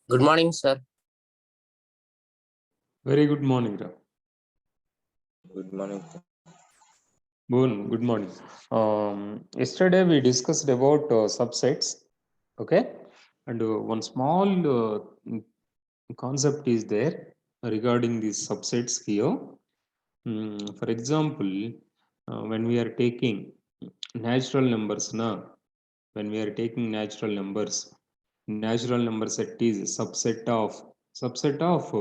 Good morning, sir. Very good morning, Ra. Good morning. Good morning. Yesterday we discussed about subsets, okay, and one small concept is there regarding these subsets here. For example, when we are taking natural numbers, when we are taking natural number set is subset of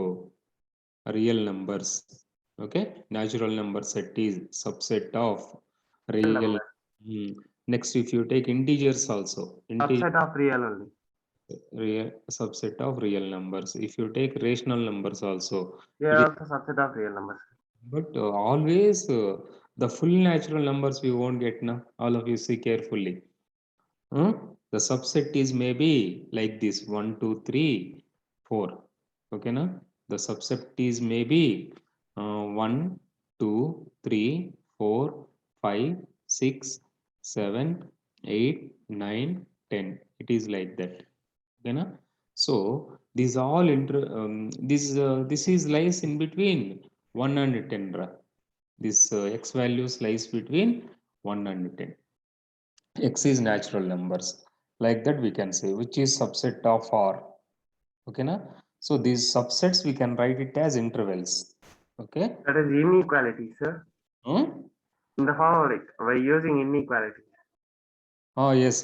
real numbers. Okay, natural number set is subset of real. Number. Next, if you take integers also, Subset of real only. real subset of real numbers. If you take rational numbers also, They it are is, also subset of real numbers. but always the full natural numbers we won't get now. All of you see carefully. Hmm? The subset is maybe like this 1, 2, 3, 4. Okay, na? The subset is maybe 1, 2, 3, 4, 5, 6, 7, 8, 9, 10. It is like that. Okay, na? So these all this is lies in between 1 and 10. This x values lies between 1 and 10. X is natural numbers. Like that we can say, which is subset of R. Okay, na? So these subsets we can write it as intervals. Okay. That is inequality, sir. Hmm? In the form of like by using inequality. Oh, yes.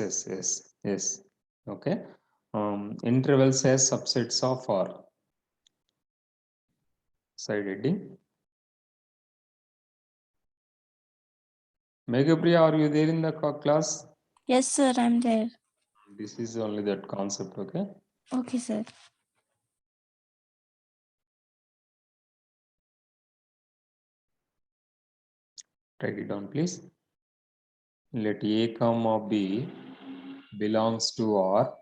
Okay. Intervals as subsets of R. Side heading. Megapriya, are you there in the class? Yes, sir, I'm there. This is only that concept, okay? Okay, sir. Write it down, please. Let A comma B belongs to R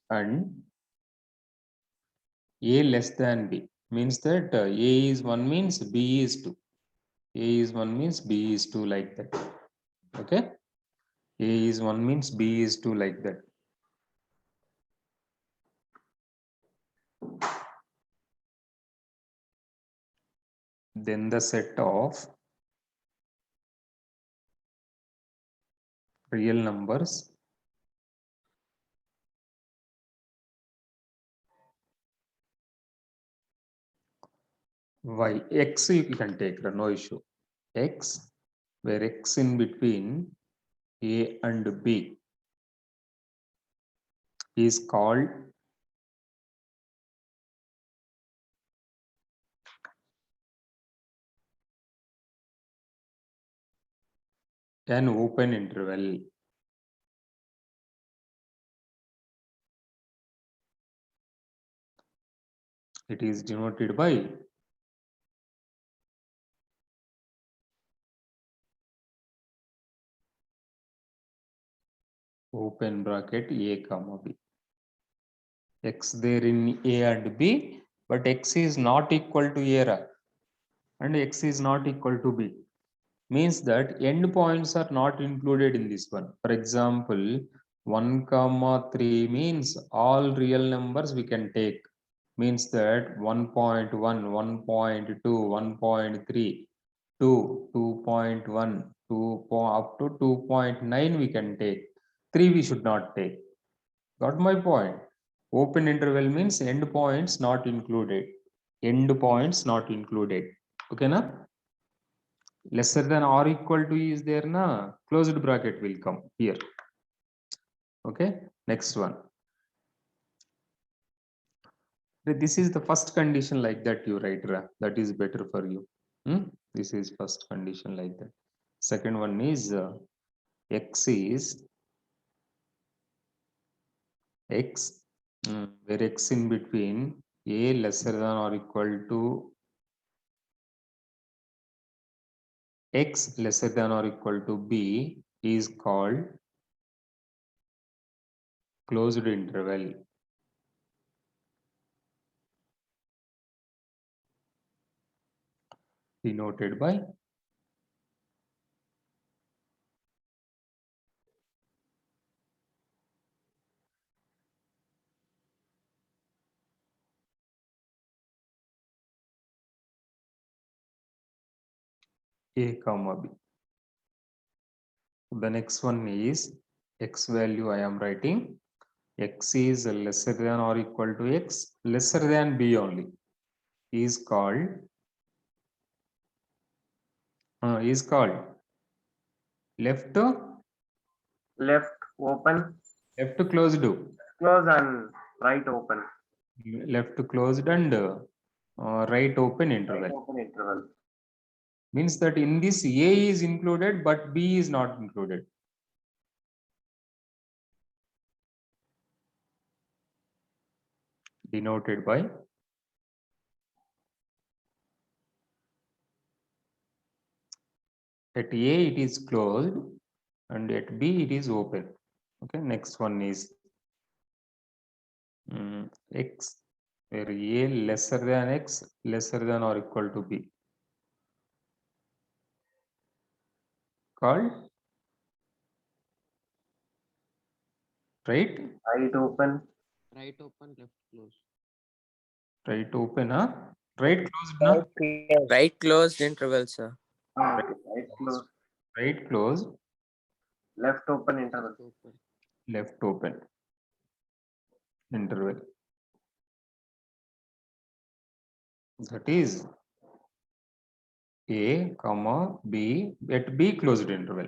and A less than B means that A is 1 means B is 2. A is 1 means B is 2 like that. Okay? A is 1 means B is 2 like that. Then the set of real numbers y x you can take, no issue. X, where x in between A and B is called an open interval. It is denoted by open bracket A comma B. X there in A and B, but x is not equal to A and x is not equal to B. Means that endpoints are not included in this one. For example, 1 comma 3 means all real numbers we can take. Means that 1.1, 1.2, 1.3, 2, 2.1, 2 up to 2.9 we can take. 3 we should not take. Got my point? Open interval means endpoints not included. Endpoints not included. Okay, na? Lesser than or equal to is there, na? Closed bracket will come here. Okay, next one. This is the first condition like that you write, that is better for you. This is first condition like that. Second one is x is x, where x in between A lesser than or equal to x lesser than or equal to B is called closed interval. Denoted by A comma B. The next one is x value I am writing. X is lesser than or equal to x, lesser than B only, is called left Open, closed, close and right open. left closed and right open interval. Right open interval. Means that in this A is included but B is not included. Denoted by at A it is closed and at B it is open. Okay, next one is x, where A lesser than x, lesser than or equal to B, called right Right open. Right open, left close. right open, right closed, na? Right closed interval, sir. Right close. Right closed, Left open interval. Open. left open interval. That is A comma B at B closed interval.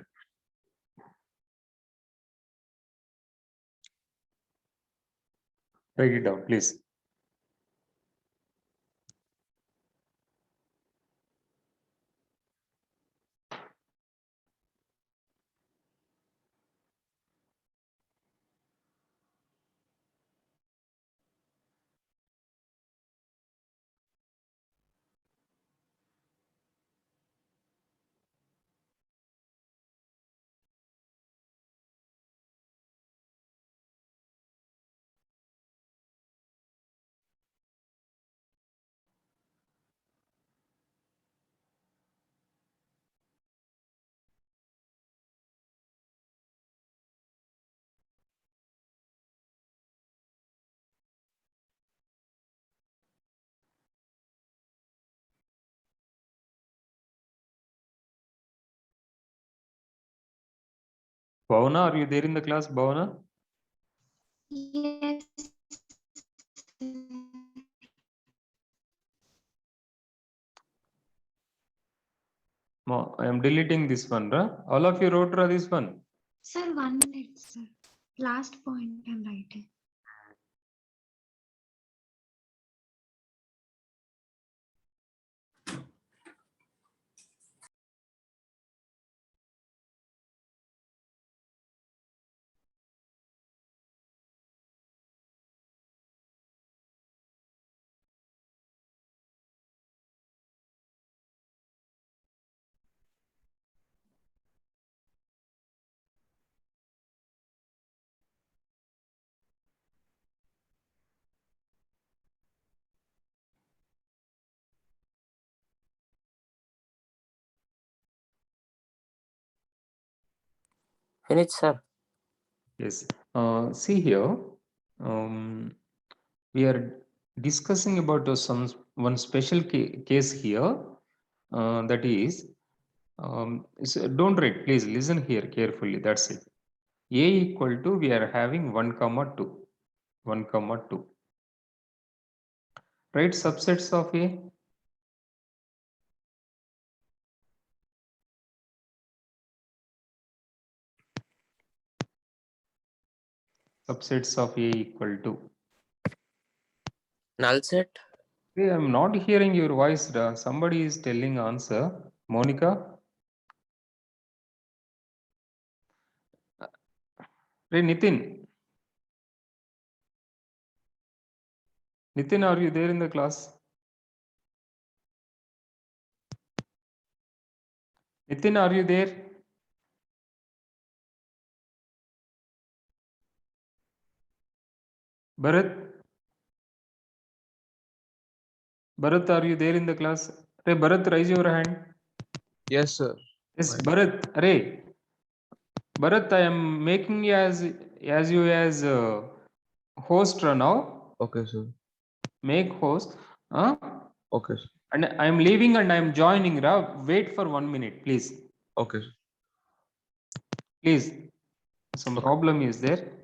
Write it down, please. Bhavana, are you there in the class, Bhavana? Yes. I am deleting this one, all of you wrote this one. Sir, 1 minute, sir. Last point I'm writing. Finish, sir. Yes. See here, we are discussing about one special case here. That is, so don't write. Please listen here carefully. That's it. A equal to, we are having 1 comma 2. 1 comma 2. Write subsets of A. Subsets of A equal to. Null set. Hey, I'm not hearing your voice. Somebody is telling answer. Monica? Hey, Nitin. Nitin, are you there in the class? Nitin, are you there? Bharat? Bharat, are you there in the class? Hey, Bharat, raise your hand. Yes, sir. Yes, Fine. Bharat. Arey. Bharat, I am making you as you as host now. Okay, sir. Make host. Okay, sir. And I am leaving and I am joining. Wait for 1 minute, please. Okay. Please. Some problem is there.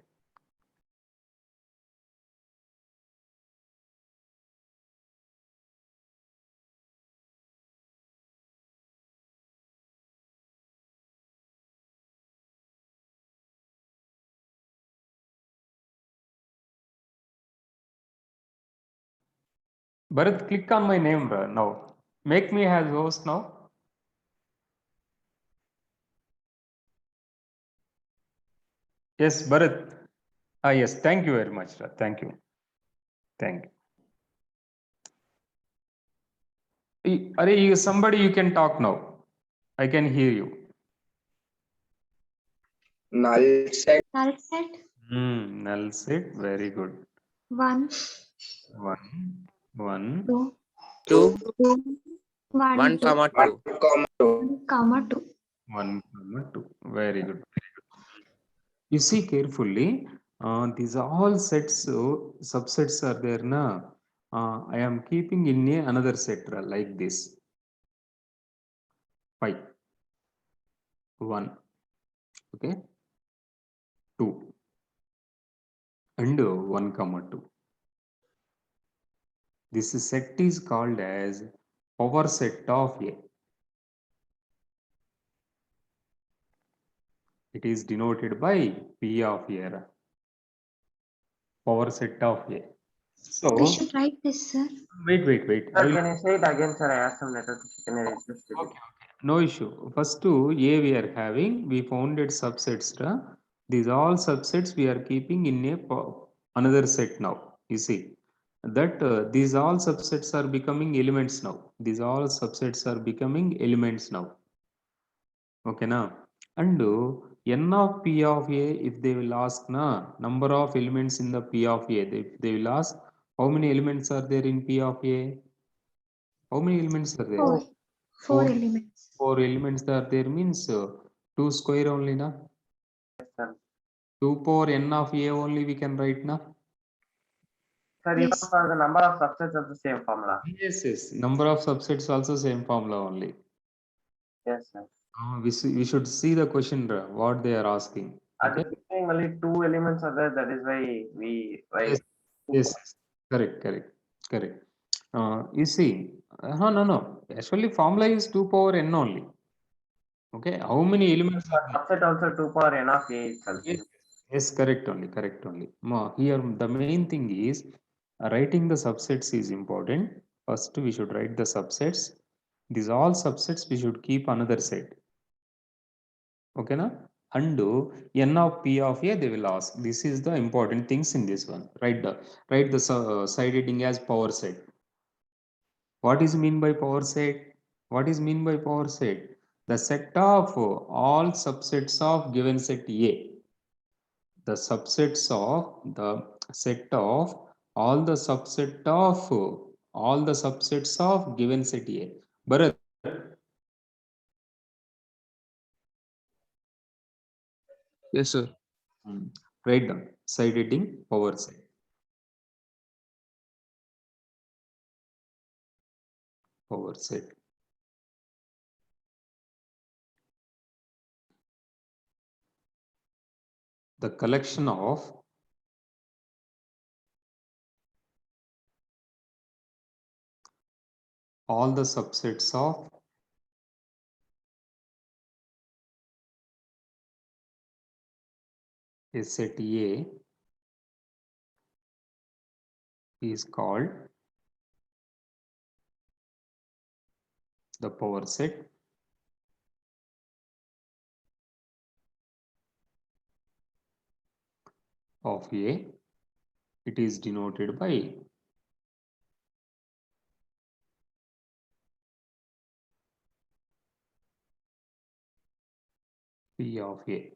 Bharat, click on my name now. Make me as host now. Yes, Bharat. Yes, thank you very much. Thank you. Thank you. Somebody you can talk now. I can hear you. Null set. Null set. Very good. 1, 1, 2, 2, 1, 1, 2, comma 2. 2. 1, 2. Very good. You see carefully. These all sets, subsets are there now. I am keeping in another set like this. 5, 1, okay, 2, and 1, comma 2. This set is called as power set of A. It is denoted by P of A. Power set of A. So We should write this, sir. wait. I Sir, will. can you say it again, sir? I have some network issue. Can you just repeat? Okay. No issue. First to A we are having, we founded subsets. These all subsets we are keeping in another set now. You see that these all subsets are becoming elements now. These all subsets are becoming elements now. Okay now. And n of P of A, if they will ask number of elements in the P of A, they will ask how many elements are there in P of A? How many elements are there? 4. 4 elements. 4 elements are there means 2 square only na. Yes, sir. 2 power n of A only we can write na. Sir, even Yes. for the number of subsets of the same formula. Yes. Number of subsets also same formula only. Yes, sir. We should see the question what they are asking. At Okay. the beginning, only 2 elements are there. That is why we write. Yes. Correct. You see, no. Actually, formula is 2 power n only. Okay. How many elements are there? Subset also 2 power n of A itself. Yes, correct only. Here, the main thing is writing the subsets is important. First, we should write the subsets. These all subsets we should keep another set. Okay, na? And n of P of A they will ask. This is the important things in this one. Write the side heading as power set. What is mean by power set? What is mean by power set? The set of all subsets of given set A. The subsets of the set of all the subsets of given set A. Bharat, Yes, sir. write down side heading power set. Power set. The collection of all the subsets of a set A is called the power set of A. It is denoted by P of A.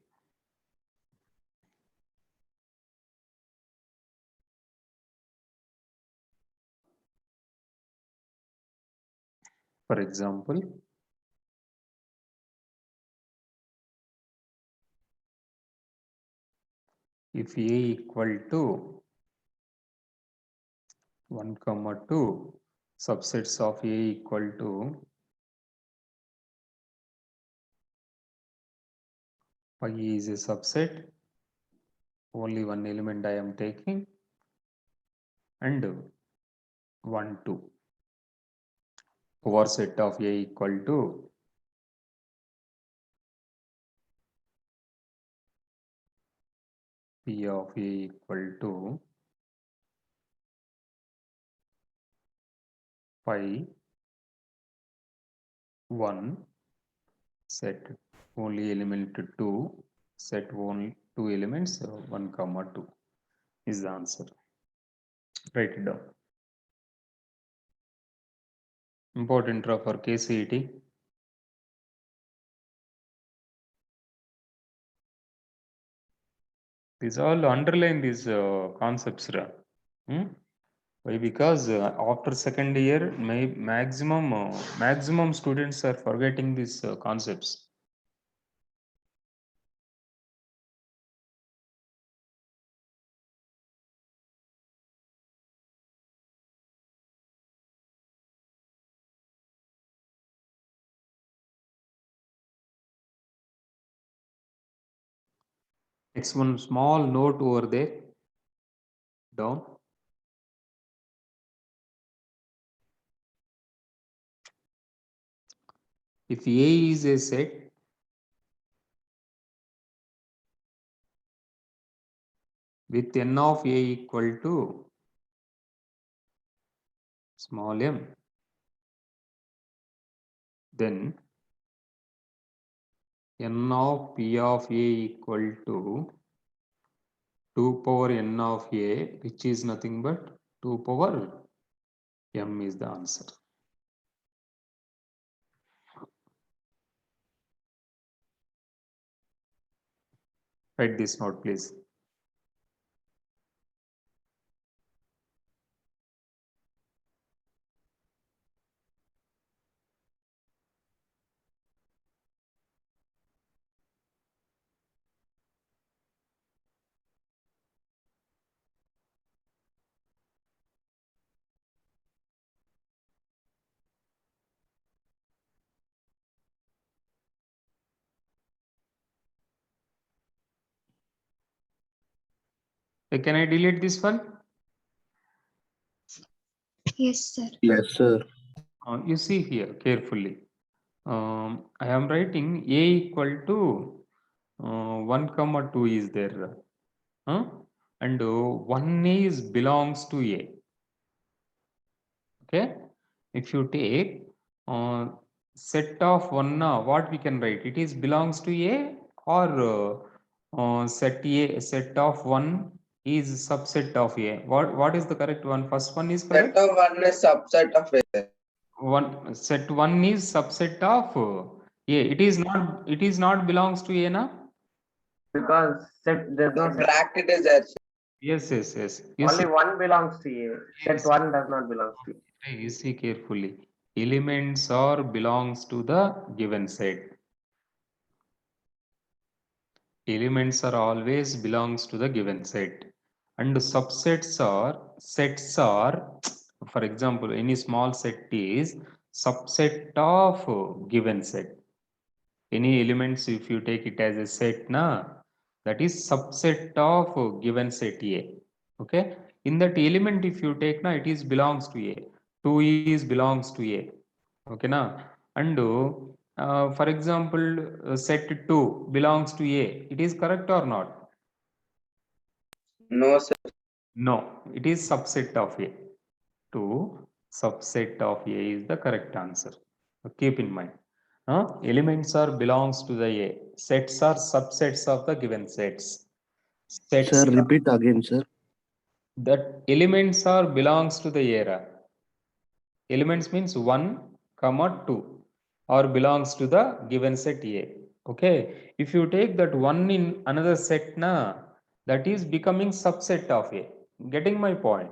For example, if A equal to 1, 2, subsets of A equal to phi is a subset, only one element I am taking, and 1, 2 over set of A equal to P of A equal to phi 1 set only element 2, set only 2 elements 1 comma 2 is the answer. Write it down. Important for KCET. These all underline these concepts. Why? Because after second year, maximum students are forgetting these concepts. Next one small note over there, down. If A is a set, with n of A equal to small m, then n of P of A equal to 2 power n of A, which is nothing but 2 power m is the answer. Write this note, please. Can I delete this one? Yes, sir. Yes, sir. You see here carefully. I am writing A equal to 1 comma 2 is there. And 1 is belongs to A. Okay. If you take set of 1, what we can write? It is belongs to A, or set of 1 is subset of A. What is the correct one? First one is correct. Set of one is subset of A. Set 1 is subset of A. It is not belongs to A, na? Because set there's no set. Bracket is there. Yes. You Only see, one belongs to A. Set Yes. one does not belong to A. you see carefully. Elements are belongs to the given set. Elements are always belongs to the given set. And subsets are, sets are, for example, any small set is subset of given set. Any elements, if you take it as a set, that is subset of given set A. Okay. In that element, if you take, it is belongs to A. 2 is belongs to A. Okay, and for example, set 2 belongs to A. It is correct or not? No, sir. No, it is subset of A. 2 subset of A is the correct answer. Keep in mind. Elements are belongs to the A. Sets are subsets of the given sets. Sets Sir, repeat again, sir. that elements are belongs to the A. Elements means 1, 2 or belongs to the given set A. Okay. If you take that 1 in another set, that is becoming subset of A. Getting my point?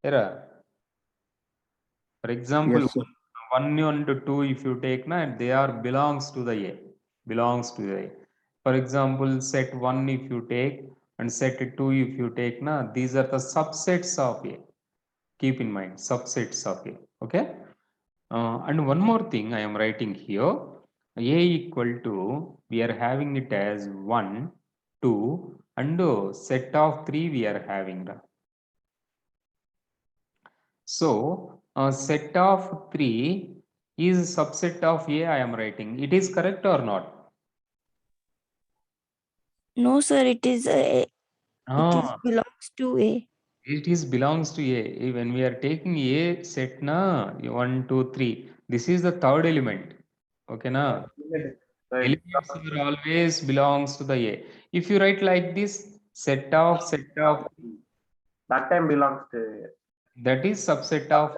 Era. For example, Yes, sir. 1 and 2, if you take, they are belongs to the A. Belongs to the A. For example, set 1 if you take and set 2 if you take, these are the subsets of A. Keep in mind subsets of A. Okay. And one more thing I am writing here. A equal to, we are having it as 1, 2, and set of 3 we are having. So a set of 3 is subset of A I am writing. It is correct or not? No, sir, it is Ah, belongs to A. it is belongs to A. When we are taking A set na 1, 2, 3. This is the third element. Okay na? So it Elements are always belongs to the A. If you write like this, set of that time belongs to that is subset of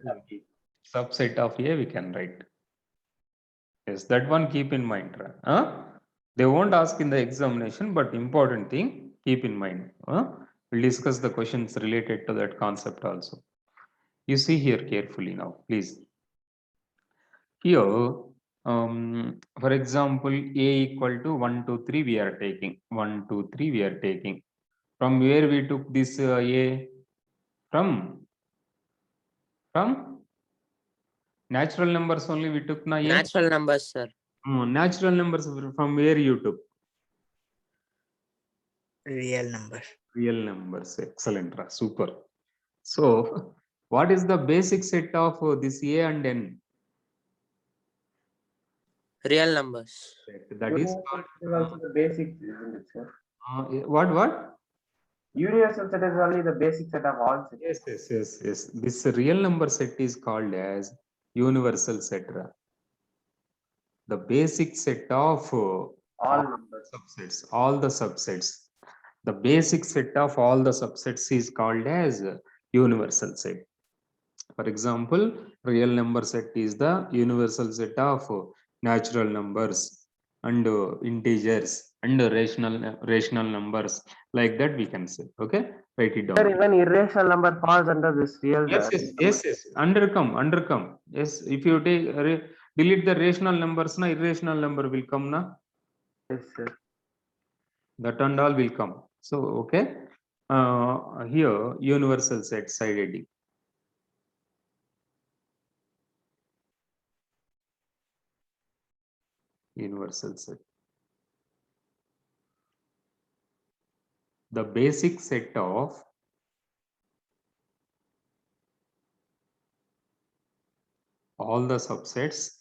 A we can write. Yes, that one keep in mind. They won't ask in the examination, but important thing, keep in mind. We'll discuss the questions related to that concept also. You see here carefully now, please. Here, for example, A equal to 1, 2, 3 we are taking. 1, 2, 3 we are taking. From where we took this A? From natural numbers only we took na A? Natural numbers, sir. Natural numbers from where you took? Real number. Real numbers. Excellent. Super. So, what is the basic set of this A and N? Real numbers. That is also the basic, isn't it, sir? what? Universal set is only the basic set of all sets. Yes. This real number set is called as universal set. The basic set of All numbers. subsets, all the subsets. The basic set of all the subsets is called as universal set. For example, real number set is the universal set of natural numbers and integers and rational numbers. Like that we can say. Okay, write it Sir, down. even irrational number falls under this real. Yes. Undercome. Yes, if you take delete the rational numbers, na irrational number will come na. Yes, sir. That and all will come. So okay, here universal set side heading. Universal set. The basic set of all the subsets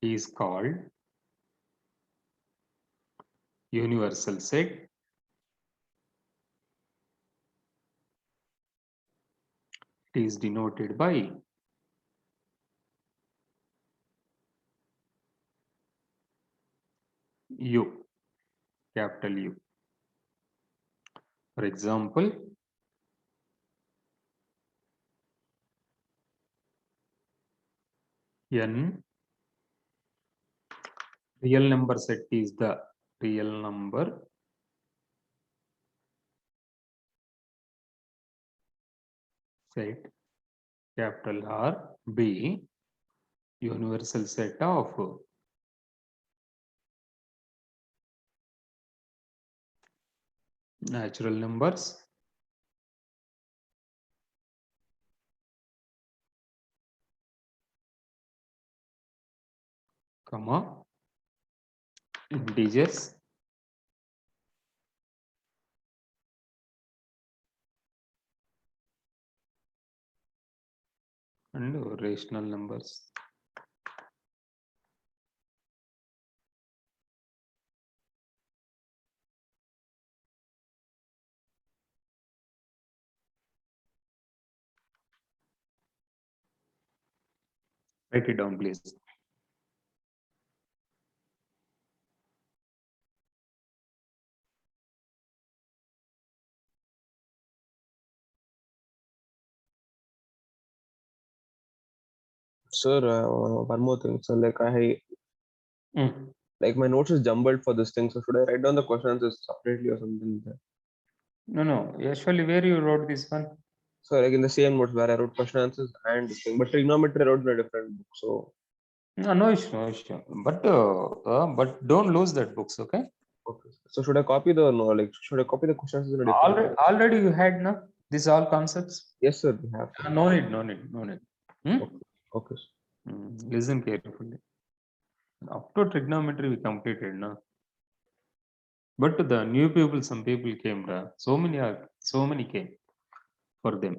is called universal set. It is denoted by U, capital U. For example, N real number set is the real number set, capital R, B, universal set of natural numbers comma integers and rational numbers. Write it down, please. Sir, one more thing. So, like like my notes is jumbled for this thing. So should I write down the question answers separately or something like that? No. Actually, where you wrote this one? So like in the same notes where I wrote question answers and this thing, but trigonometry I wrote in a different book. So No issue. But don't lose that books, okay? Okay. So should I copy the should I copy the questions in a different? Already you had no these all concepts. Yes, sir. We have. No need, no need, no need. Hmm? Okay. Sir. Listen carefully. Up to trigonometry we completed, no? But the new people, some people came, so many came for them.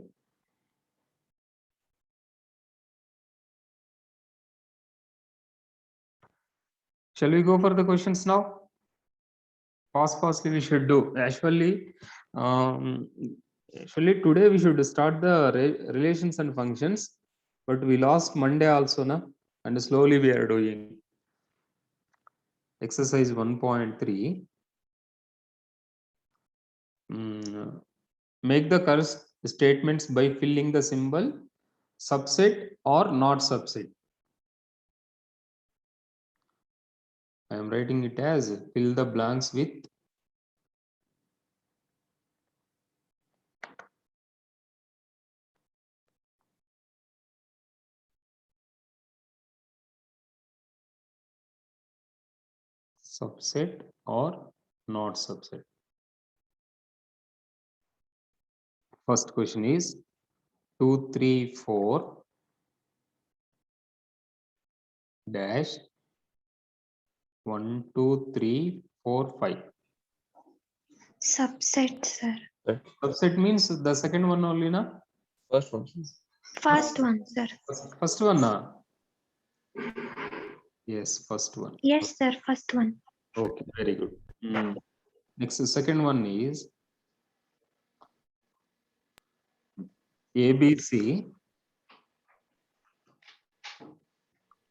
Shall we go for the questions now? Fastly we should do. Actually today we should start the relations and functions, but we lost Monday also, na? And slowly we are doing. Exercise 1.3. Make the correct statements by filling the symbol subset or not subset. I am writing it as fill the blanks with subset or not subset. First question is 2, 3, 4 dash 1, 2, 3, 4, 5. Subset, sir. Subset means the second one only, na? First one. First one, sir. First one, na? Yes, first one. Yes, sir. First one. Okay, very good. Next, the second one is ABC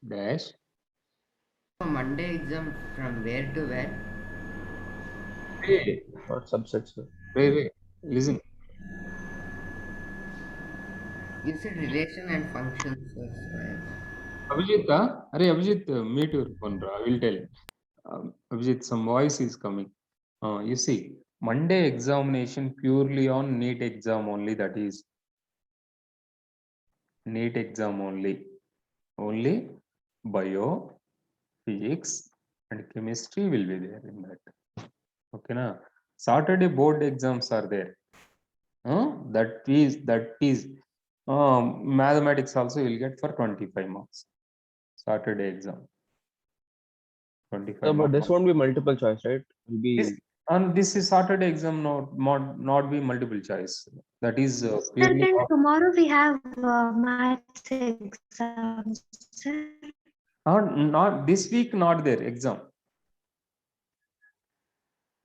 dash Monday exam from where to where? Not subset, sir. Wait, listen. You said relation and functions first, right? Abhijit, Abhijit, meet your phone, I will tell. Abhijit, some voice is coming. You see, Monday examination purely on NEET exam only, that is NEET exam only. Only bio, physics and chemistry will be there in that. Okay, na? Saturday board exams are there. That is mathematics also you will get for 25 marks. Saturday exam. 25 No, but marks. this won't be multiple choice, right? It'll be. This is Saturday exam, not be multiple choice. That is Sir, purely. then tomorrow we have maths exam, sir. Not this week, not their exam.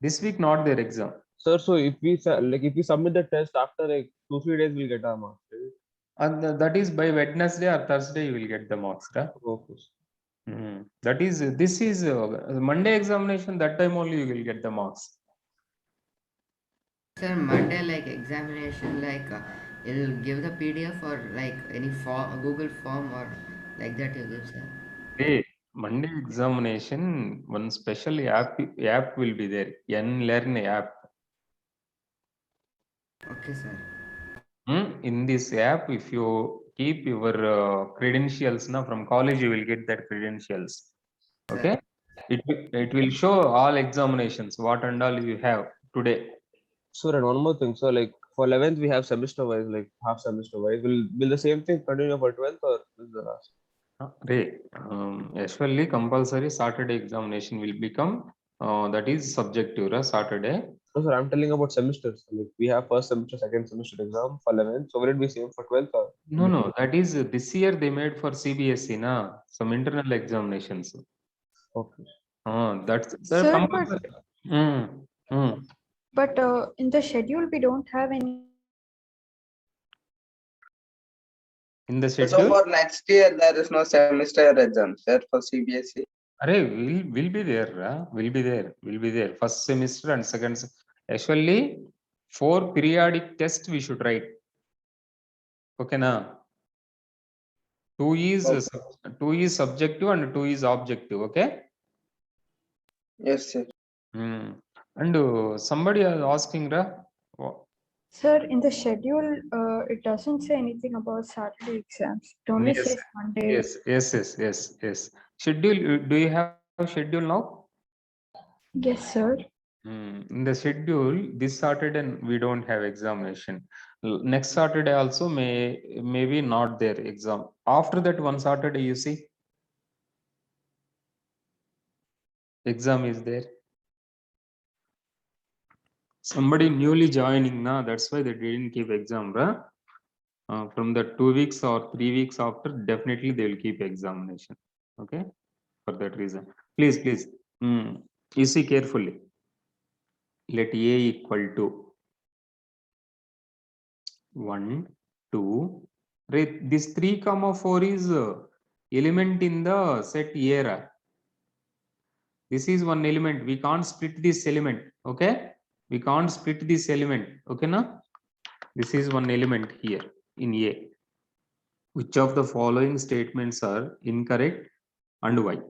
This week, not their exam. Sir, so if we if we submit the test after 2-3 days, we'll get our marks, right? And that is by Wednesday or Thursday you will get the marks. Right? Okay. That is this is Monday examination. That time only you will get the marks. Sir, Monday examination it'll give the PDF or any form, Google form or like that you give, sir. Hey, Monday examination, one special app will be there. Learn app. Okay, sir. In this app, if you keep your credentials now from college, you will get that credentials. Okay, it will show all examinations, what and all you have today. Sir, and one more thing, sir, for 11th we have semester wise, half semester wise. Will the same thing continue for 12th or is the last? Actually, compulsory Saturday examination will become that is subjective, Saturday. No, sir, I'm telling about semesters. We have first semester, second semester exam for 11th. So will it be same for 12th or? No. That is this year they made for CBSE, na some internal examinations. Okay. That's Sir, compulsory. But in the schedule we don't have any. In the So schedule. for next year, there is no semester exam, sir, for CBSE. Will be there, will be there. First semester and second. Actually, 4 periodic tests we should write. Okay, na? 2 is subjective and 2 is objective. Okay. Yes, sir. And somebody is asking, Sir, in the schedule, it doesn't say anything about Saturday exams. It only Yes. says Monday. Yes. Schedule. Do you have a schedule now? Yes, sir. In the schedule, this Saturday we don't have examination. Next Saturday also maybe not there exam. After that one Saturday, you see, exam is there. Somebody newly joining now, that's why they didn't keep exam, right? From the 2 weeks or 3 weeks after, definitely they will keep examination. Okay, for that reason, please, you see carefully. Let A equal to 1, 2. Right, this 3, 4 is element in the set A. Right? This is one element. We can't split this element. Okay, we can't split this element. Okay, now this is one element here in A. Which of the following statements are incorrect and why?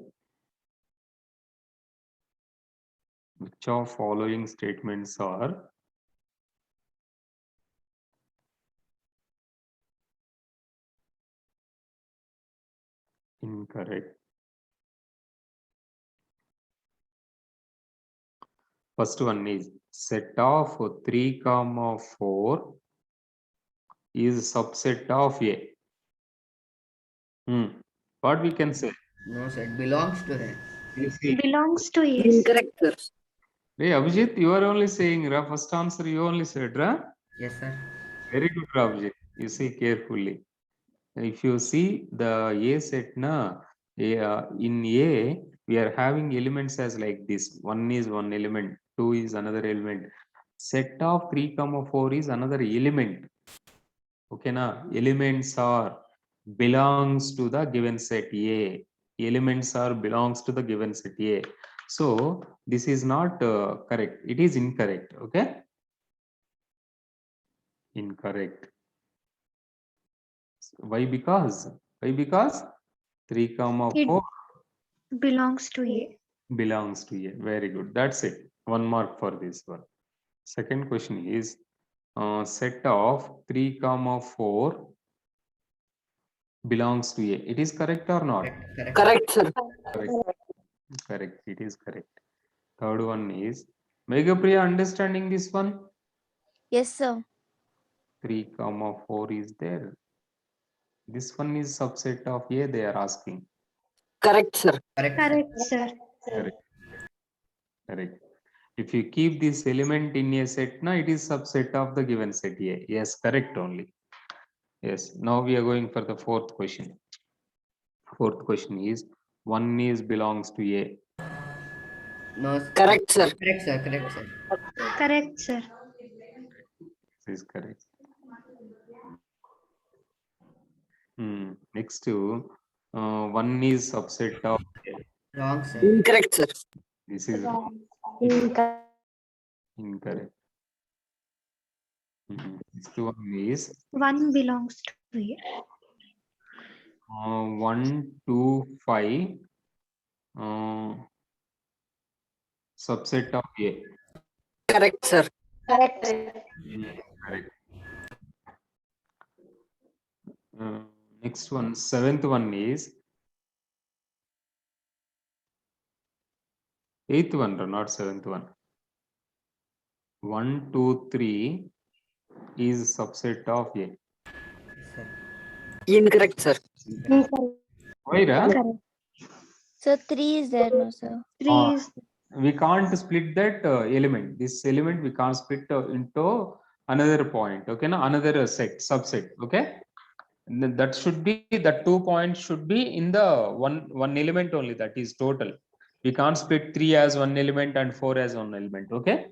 Which of following statements are incorrect? First one is set of 3, 4 is subset of A. What we can say? No, sir, it belongs to A. You see, Belongs to A. Incorrect, sir. hey Abhijit, you are only saying first answer you only said, right? Yes, sir. Very good, Abhijit. You see carefully. If you see the A set na, in A, we are having elements as like this. 1 is one element, 2 is another element. Set of 3, 4 is another element. Okay, na? Elements are belongs to the given set A. Elements are belongs to the given set A. So this is not correct. It is incorrect. Okay. Incorrect. Why? Because 3, 4 Belongs to A. belongs to A. Very good. That's it. 1 mark for this one. Second question is set of 3, 4 belongs to A. It is correct or not? Correct. Correct, sir. Correct. It is correct. Third one is Megapriya understanding this one? Yes, sir. 3, 4 is there. This one is subset of A, they are asking. Correct, sir. Correct. Correct, sir. Correct. If you keep this element in a set, now it is subset of the given set A. Yes, correct only. Yes. Now we are going for the fourth question. Fourth question is 1 is belongs to A. No, sir. Correct, sir. Correct, sir. Correct, sir. Correct, sir. This is correct. Next to 1 is subset of A. Wrong, sir. Incorrect, sir. This is wrong. Incorrect. Next one is 1 belongs to A. 1, 2, 5 subset of A. Correct, sir. Correct. Correct. Next one, seventh one is eighth one, not seventh one. 1, 2, 3 is subset of A. Yes, sir. Incorrect, sir. Why, ra? So 3 is there, no, sir. 3 is We can't split that element. This element we can't split into another point. Okay, na? Another set, subset. Okay, and then that should be the 2 points should be in the one element only. That is total. We can't split 3 as one element and 4 as one element. Okay,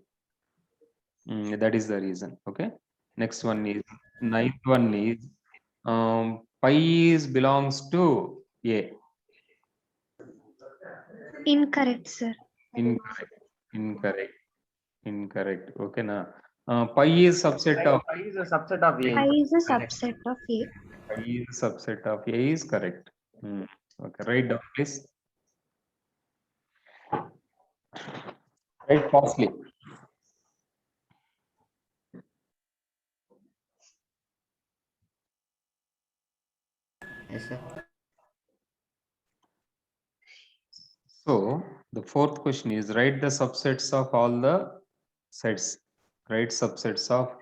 that is the reason. Okay, next one is ninth one is pi is belongs to A. incorrect, sir. Incorrect. Okay, na. Pi is subset of Pi is a subset of A. Pi is a subset of A. pi is subset of A is correct. Okay, write down please. Write fastly. Yes, sir. So The fourth question is write the subsets of all the sets. Write subsets of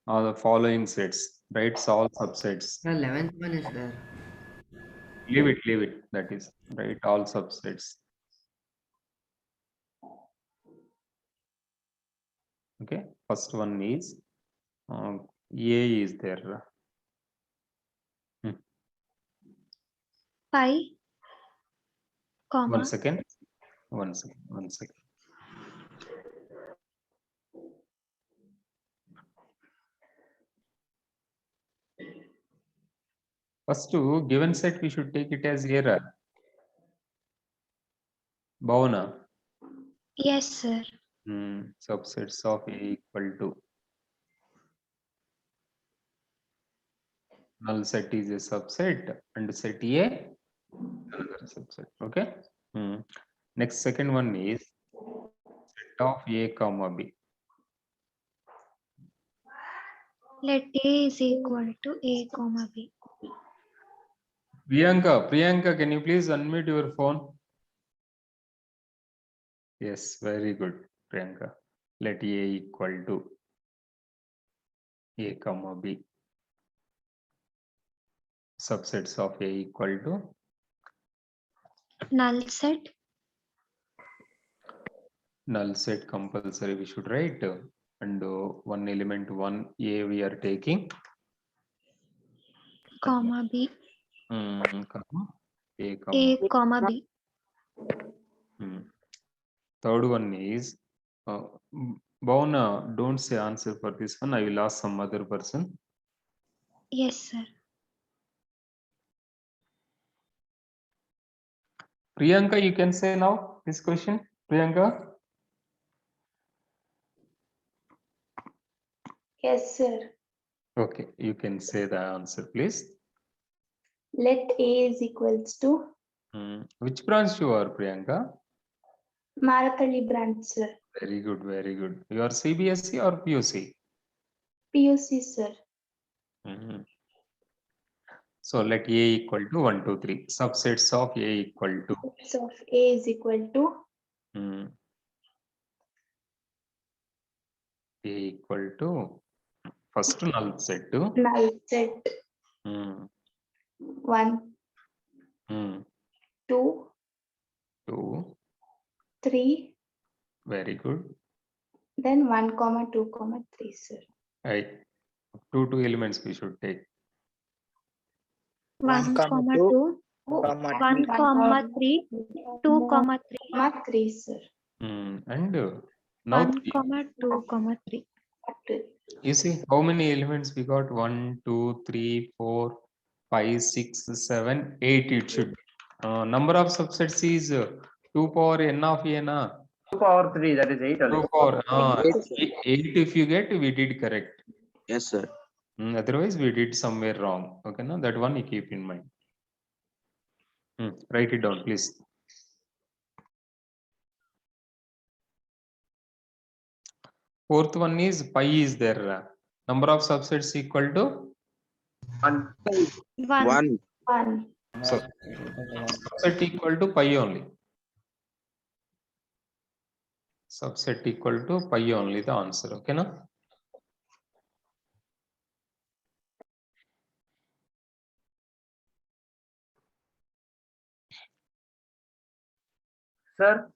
all the following sets. Write all subsets. The 11th one is there. Leave it. That is, write all subsets. Okay, first one is A is there. Pi, comma, 1 second. 1 second. 1 second. First, to given set, we should take it as error. Bhavana, yes, sir. subsets of A equal to. Null set is a subset and set A another subset. Okay. Next, second one is set of A comma B. Let A is equal to A, comma B. Priyanka, can you please unmute your phone? Yes, very good, Priyanka. Let A equal to A comma B. Subsets of A equal to Null set, null set compulsory we should write, and one element 1A we are taking, comma B, comma A comma A, comma B. Third one is Bhavana, don't say answer for this one. I will ask some other person. Yes, sir. Priyanka, you can say now this question. Priyanka. Yes, sir. Okay, you can say the answer, please. Let A is equals to Which branch you are, Priyanka? Marathalli branch, sir. Very good, very good. You are CBSE or PUC? PUC, sir. So let A equal to 1, 2, 3. Subsets of A equal to. Subsets of A is equal to A equal to first null set to null set 1, 2, 2. 3, Very good. then 1, comma 2, comma 3, sir. Right. Two elements we should take. 1, comma 2, 1, comma 3, 2, comma 3. Comma 3, sir. And now 1, comma 2, comma 3. you see how many elements we got? 1, 2, 3, 4, 5, 6, 7, 8 it should be. Number of subsets is 2 power n of a na? 2 power 3, that is 8 only. 2 power 8 if you get, we did correct. Yes, sir. Otherwise we did somewhere wrong. Okay, now that one you keep in mind. Write it down, please. Fourth one is pi is there. Number of subsets equal to 1. 1. 1. So subset equal to pi only. Subset equal to pi only the answer. Okay, na? Sir,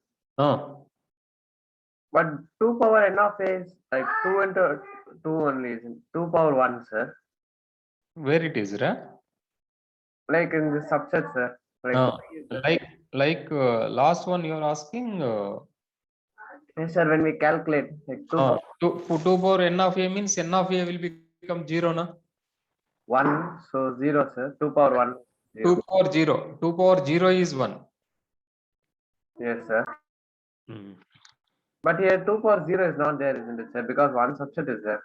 but 2 power n of A is like 2 into 2 only, isn't 2 power 1, sir. Where it is, right? Like in the subset, sir. Like last one you are asking. Yes, sir, when we calculate like 2 power n of A means n of A will become 0, na? 1, so 0, sir. 2 power 1. 2 power 0. 2 power 0 is 1. Yes, sir. But here 2 power 0 is not there, isn't it, sir? Because one subset is there.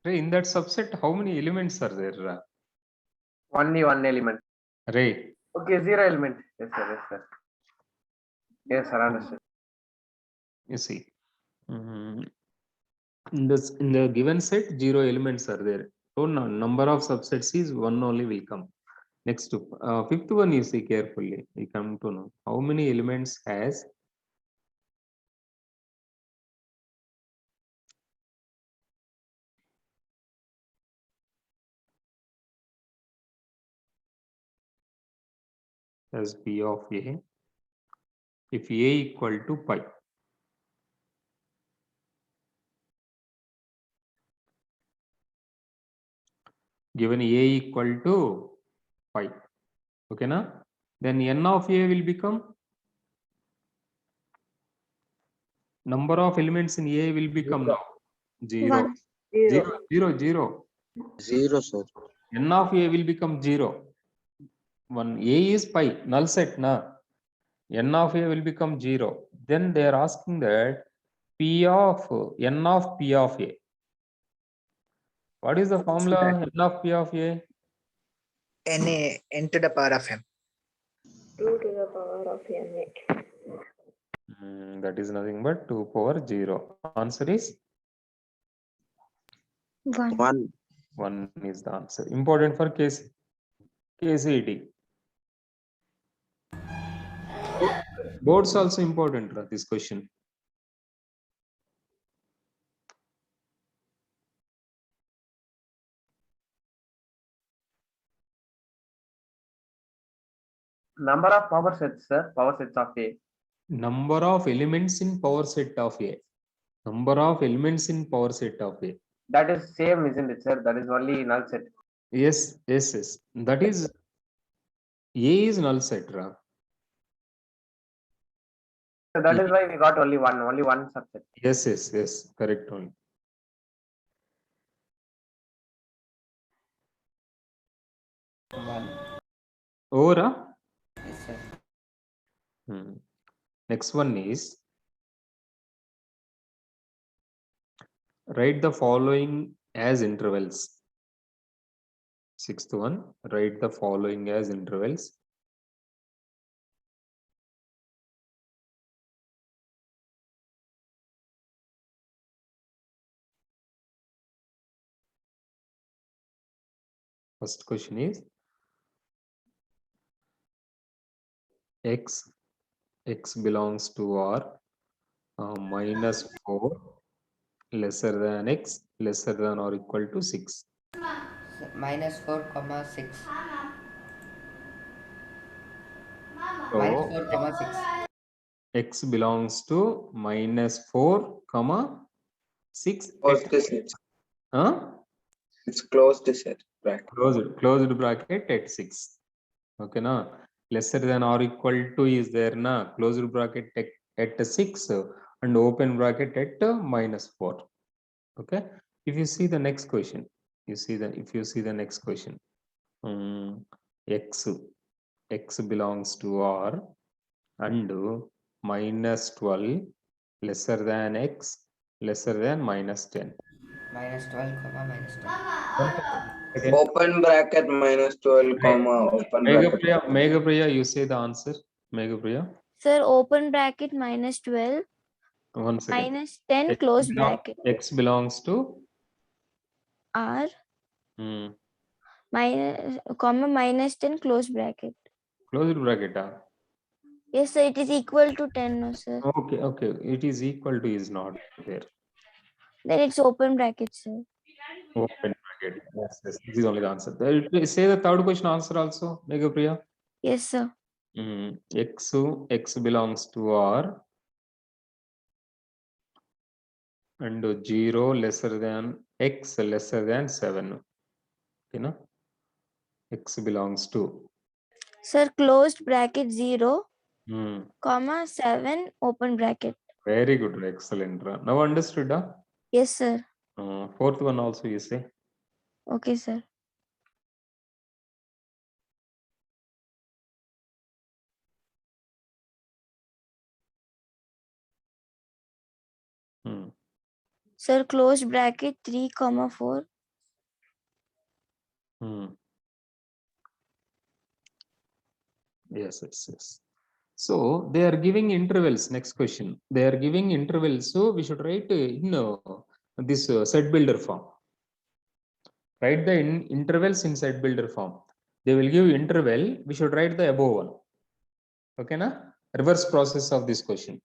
In that subset, how many elements are there? Only one element. Right. Okay, 0 element. Yes, sir. Yes, sir. Yes, sir. Understood. You see, in the given set, 0 elements are there. So number of subsets is 1 only will come. Next, fifth one you see carefully. We come to know how many elements has P of A if A equal to pi. Given A equal to pi. Okay, na? Then n of A will become number of elements in A will become now 0. One. 0, 0, 0. 0, sir. N of A will become 0. One A is pi, null set na. N of A will become 0. Then they are asking that P of N of P of A. What is the formula N of P of A? N to the power of m. 2 to the power of n. That is nothing but 2 power 0. Answer is 1. 1. 1 is the answer. Important for KCET. Boards also important, this question. Number of power sets, sir. Power sets of A. Number of elements in power set of A. Number of elements in power set of A. That is same, isn't it, sir? That is only null set. Yes, yes, yes. That is A is null set. So that is why we got only one subset. Yes, yes, yes. Correct only. Over. Yes, sir. Next one is write the following as intervals. Sixth one, write the following as intervals. First question is x belongs to R minus 4 lesser than x lesser than or equal to 6. So, minus 4 comma 6. So Minus 4 comma 6. x belongs to minus 4 comma 6. Close to set. Huh? It's closed to set. Right. Closed bracket at 6. Okay, na? Lesser than or equal to is there, na? Closed bracket at 6 and open bracket at minus 4. Okay. If you see the next question, if you see the next question, x belongs to R and minus 12 lesser than x lesser than minus 10. Minus 12 comma minus 10. Okay. Open bracket minus 12 comma open bracket. Meghapriya, you say the answer. Meghapriya. Sir, open bracket minus 12 1 second. minus 10 close bracket. X belongs to R minus comma minus 10 close bracket. closed bracket. Yes, sir, it is equal to 10, no, sir. Okay. It is equal to is not there. Then it's open bracket, sir. Open bracket. Yes. This is only the answer. Say the third question answer also, Meghapriya. Yes, sir. X belongs to R and 0 lesser than x lesser than 7. You know, x belongs to. Sir, closed bracket 0 Hmm. comma 7 open bracket. Very good, excellent. Now understood? Yes, sir. Fourth one also you say. Okay, sir. Sir, closed bracket 3 comma 4. Yes. So they are giving intervals. Next question. They are giving intervals. So we should write in this set builder form. Write the intervals in set builder form. they will give interval, we should write the above one. Okay, na? Reverse process of this question.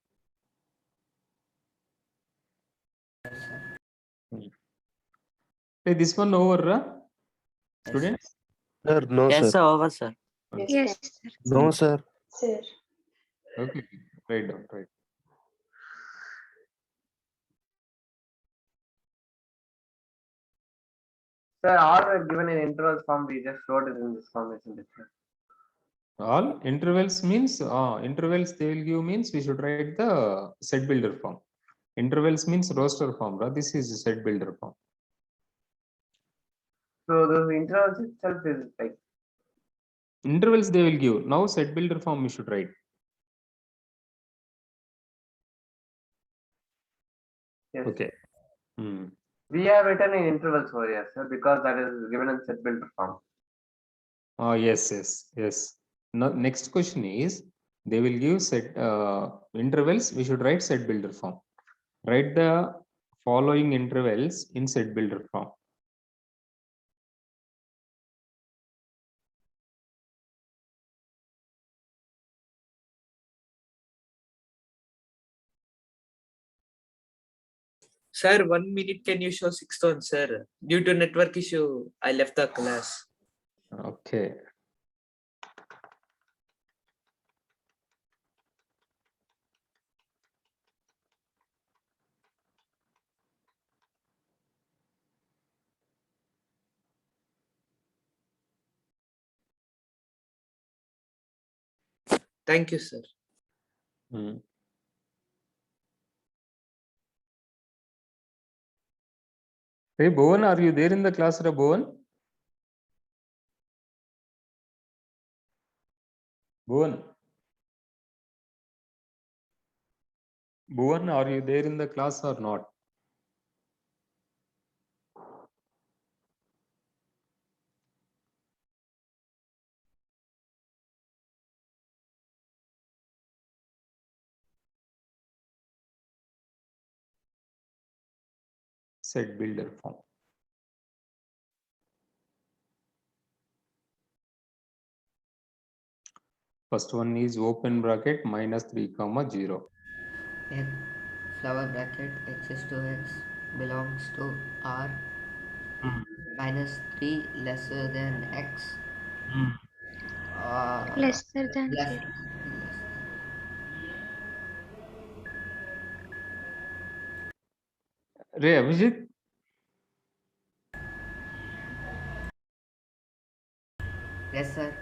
Hey, this one over, students? Sir, no, Yes, sir. sir. Over, sir. Yes, sir. No, sir. Sir. Okay, write down, right. Sir, all were given in intervals form. We just wrote it in this form, isn't it, sir? All intervals means intervals they will give means we should write the set builder form. Intervals means roster form. Right? This is the set builder form. So those intervals itself is like, Intervals they will give. Now set builder form we should write. yes. Okay. Hmm. We have written in intervals over here, sir, because that is given in set builder form. Yes. Now next question is they will give set intervals. We should write set builder form. Write the following intervals in set builder form. Sir, 1 minute can you show sixth one, sir? Due to network issue, I left the class. Okay. Thank you, sir. Hmm. Hey Bhuvan, are you there in the class, Bhuvan? Bhuvan. Bhuvan, are you there in the class or not? Set builder form. First one is open bracket -3, 0. X flower bracket x is to x belongs to R minus 3 lesser than x. Lesser than Less, 0. Ray Abhijit, yes, sir.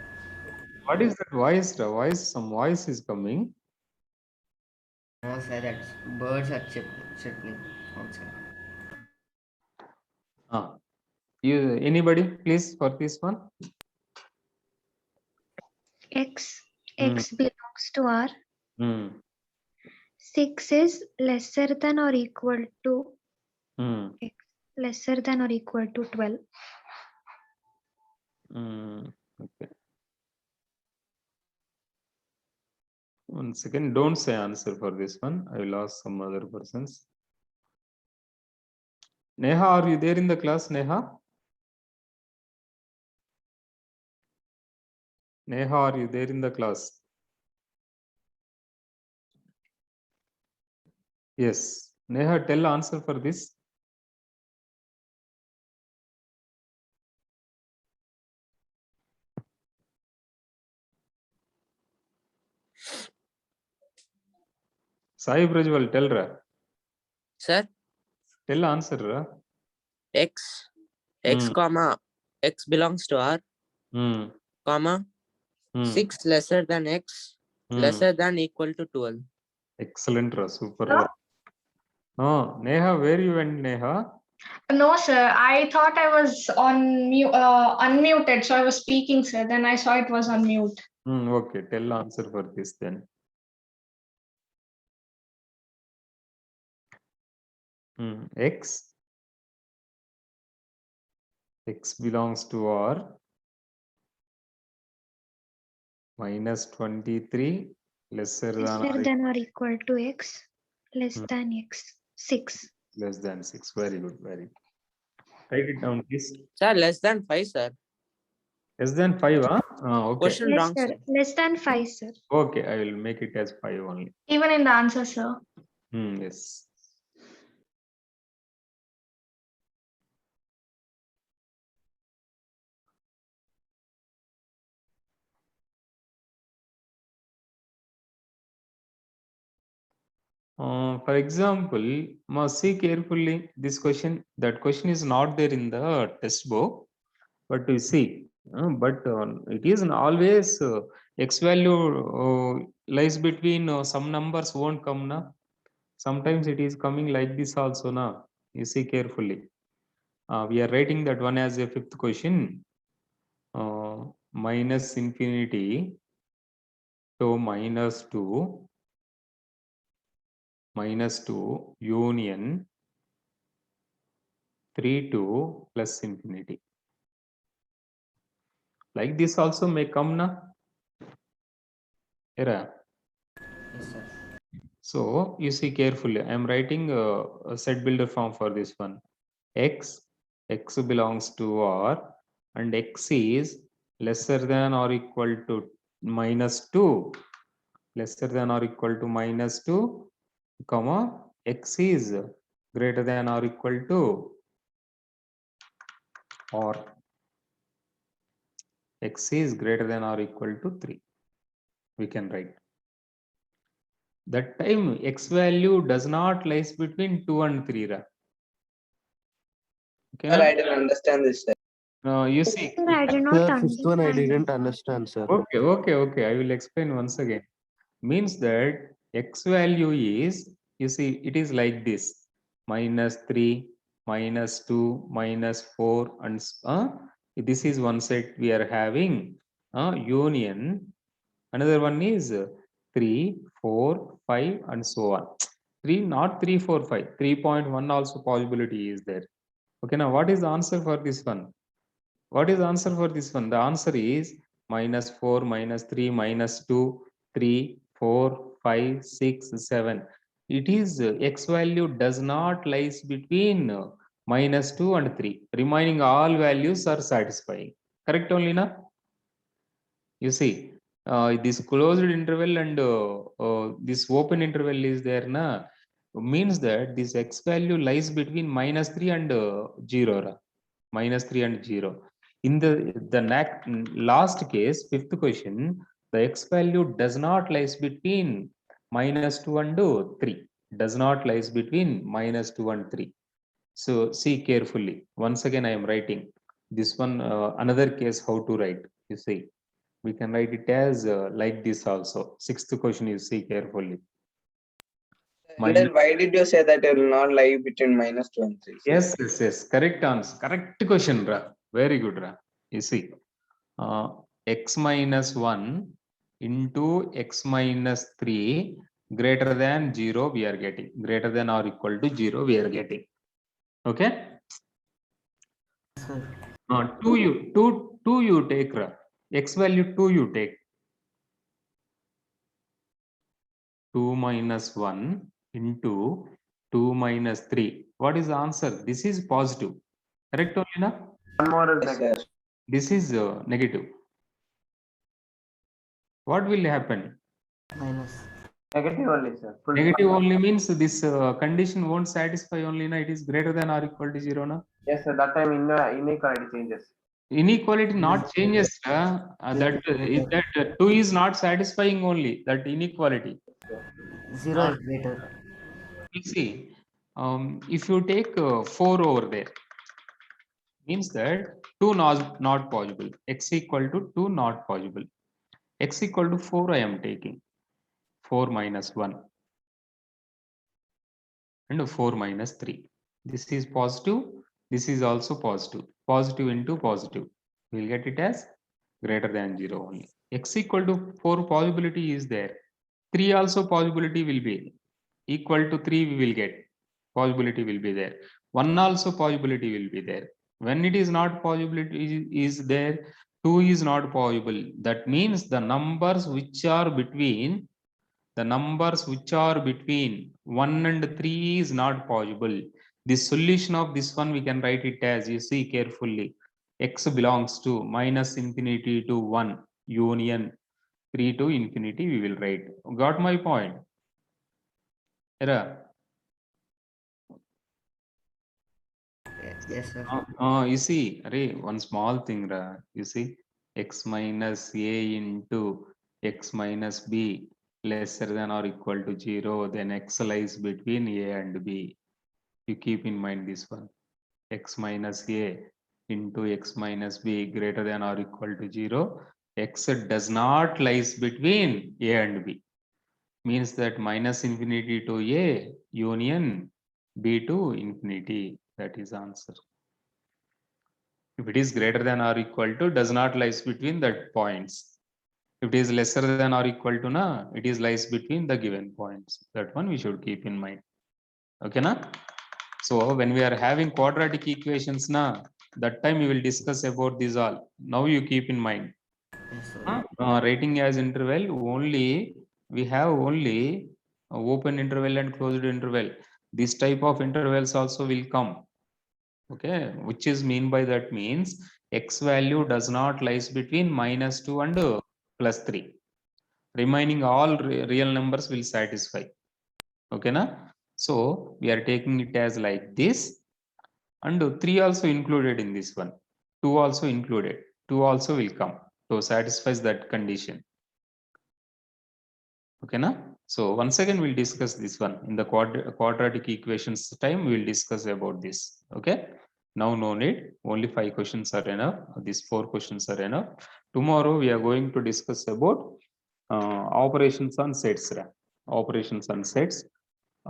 what is that voice? The voice, some voice is coming. No, sir, that's birds are chirping outside. You anybody please for this one? X belongs to R. Hmm. 6 is lesser than or equal to Hmm. lesser than or equal to 12. Okay. One second, don't say answer for this one. I will ask some other persons. Neha, are you there in the class, Neha? Neha, are you there in the class? Yes. Neha, tell answer for this. Sai Prajwal, tell ra. Sir, Tell answer ra. x comma x belongs to R, comma 6 lesser than x lesser than equal to 12. Excellent ra, super ra. Oh, Neha, where you went, Neha? No, sir. I thought I was on mute, unmuted, so I was speaking, sir. Then I saw it was on mute. Okay, tell answer for this then. X belongs to R minus 23 lesser Than or equal to x less than x 6. Less than 6. Very good, very good. Write it down, please. Sir, less than 5, sir. Less than 5, huh? Okay. Question Yes, wrong, sir. sir. Less than 5, sir. Okay, I will make it as 5 only. Even in the answer, sir. Yes. For example, must see carefully this question. That question is not there in the test book, but you see, it isn't always x value lies between some numbers won't come na. Sometimes it is coming like this also na. You see carefully. We are writing that one as a fifth question. Minus infinity to minus 2 union 3 to plus infinity. Like this also may come na. Era. Yes, sir. So you see carefully. I am writing a set builder form for this one. X belongs to R, and X is lesser than or equal to minus 2, lesser than or equal to minus 2, comma, X is greater than or equal to, or X is greater than or equal to 3. We can write. That time X value does not lies between 2 and 3. Okay. Sir, I didn't understand this. Sir. You see. Sir, I do not The fifth one I understand. didn't understand, sir. Okay. I will explain once again. Means that X value is, you see, it is like this: minus 3, minus 2, minus 4, and this is one set we are having. Union. Another one is 3, 4, 5, and so on. 3, not 3, 4, 5. 3.1 also possibility is there. Okay, now what is the answer for this one? What is the answer for this one? The answer is minus 4, minus 3, minus 2, 3, 4, 5, 6, 7. It is X value does not lies between minus 2 and 3. Remaining all values are satisfying. Correct only, na? You see, this closed interval and this open interval is there, na? Means that this X value lies between minus 3 and 0. Minus 3 and 0. In the last case, fifth question, the X value does not lies between minus 2 and 3. Does not lies between minus 2 and 3. So see carefully. Once again, I am writing this one. Another case how to write. You see, we can write it as like this also. Sixth question. You see carefully. And then why did you say that it will not lie between minus 2 and 3? Yes. Correct answer. Correct question, Ra. Very good, Ra. You see, x minus 1 into x minus 3 greater than 0 we are getting. Greater than or equal to 0 we are getting. Okay? 2 you take, Ra. X value 2 you take. 2 minus 1 into 2 minus 3. What is the answer? This is positive. Correct only, na? One more is negative. This is negative. What will happen? Minus. Negative only, sir. Negative only means this condition won't satisfy only, na? It is greater than or equal to 0, na? Yes, sir. That time inequality changes. Inequality not changes. That 2 is not satisfying only. That inequality. 0 is greater. You see, if you take 4 over there, means that 2 not possible. X equal to 2 not possible. X equal to 4 I am taking. 4 minus 1 and 4 minus 3. This is positive. This is also positive. Positive into positive. We will get it as greater than 0 only. X equal to 4 possibility is there. 3 also possibility will be equal to 3 we will get. Possibility will be there. 1 also possibility will be there. When it is not possibility is there, 2 is not possible. That means the numbers which are between 1 and 3 is not possible. The solution of this one we can write it as, you see carefully, x belongs to minus infinity to 1 union 3 to infinity, we will write. Got my point? Era. Yes, sir. You see, array, one small thing, you see, x minus a into x minus b lesser than or equal to 0, then x lies between a and b. You keep in mind this one. X minus a into x minus b greater than or equal to 0. X does not lies between a and b. Means that minus infinity to a union b to infinity. That is answer. If it is greater than or equal to, does not lies between that points. If it is lesser than or equal to na, it is lies between the given points. That one we should keep in mind. Okay na? So when we are having quadratic equations na, that time we will discuss about this all. Now you keep in mind. Yes, sir. Rating as interval only, we have only open interval and closed interval. This type of intervals also will come. Okay, which is mean by that means x value does not lies between -2 and +3. Remaining all real numbers will satisfy. Okay na? So we are taking it as like this, and 3 also included in this one. 2 also included. 2 also will come. So satisfies that condition. Okay na? So once again we'll discuss this one in the quadratic equations time. We will discuss about this. Okay. Now no need, only 5 questions are enough. These 4 questions are enough. Tomorrow we are going to discuss about operations on sets. Operations on sets.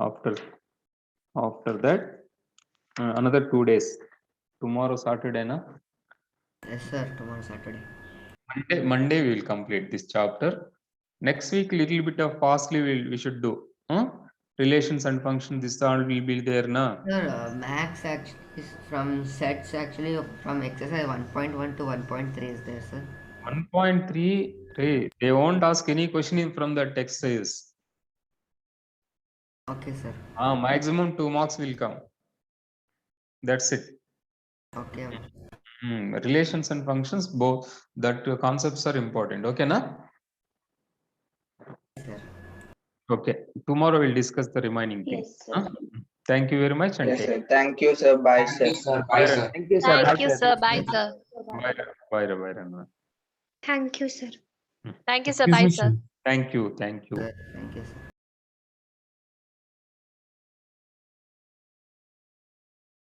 After that, another 2 days. Tomorrow Saturday, na? Yes, sir. Tomorrow Saturday. Monday we will complete this chapter. Next week, little bit of fastly we should do. Relations and functions, this all will be there na. Sir, max actually is from sets actually from exercise 1.1 to 1.3 is there, sir. 1.3, they won't ask any question from the text size. Okay, sir. Maximum 2 marks will come. That's it. Okay. Relations and functions, both that concepts are important. Okay, na? Sir. Okay. Tomorrow we'll discuss the remaining things. Yes, sir. Thank you very much. And Yes, sir. Thank you, sir. Bye, sir. Bye, sir. Thank you, sir. Thank you, sir. Bye, sir. Bye. Thank you, sir. Thank you, sir. Bye, sir. Thank you. Thank you, sir.